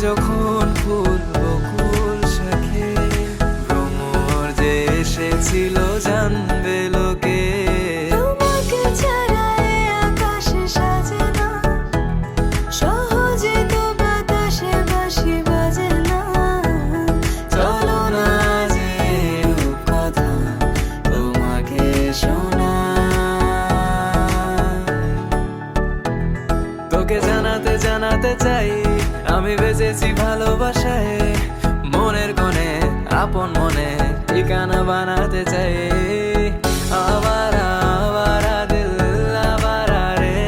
যখন ফুল বকুল শাখে ভ্রমর যে এসেছিল জানবে লোকে। তোমাকে ছাড়া এ আকাশ সাজে না, সহজে তো বাতাসে বাঁশি বাজে না। চলো না যে রূপকথা তোমাকে শোনাই। তোকে জানাতে জানাতে চাই আমি বেঁচেছি ভালোবাসায়, মনের কোণে আপন মনে ঠিকানা বানাতে চাই। আবারা আবারা দিল আবারা রে,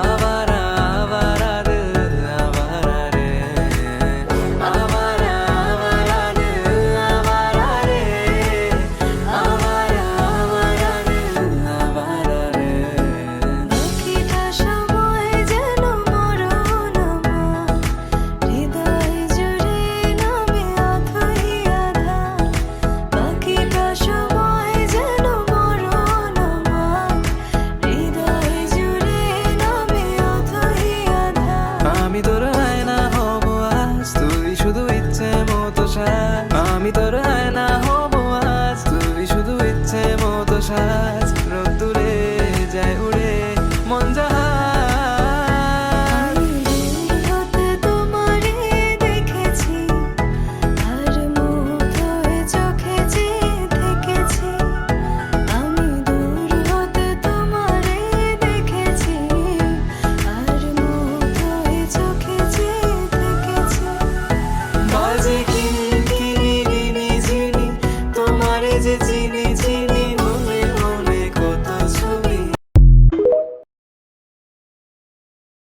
আবারা আবারা দিল আবারা রে, আবারা আবারা দিল আবারা রে, আবারা আবারা দিল আবারা রে। বাকিটা সময় যেন মরণ আমার, হৃদয় জুড়ে নামে অথই আধার। বাকিটা সময় যেন মরণ আমার, হৃদয় জুড়ে নামে অথই আধার। আমি তোর আয়না হব আজ, তুই শুধু ইচ্ছে মতো সাজ। আমি তোর আয়না হব আজ, তুই শুধু ইচ্ছে মতো সাজ।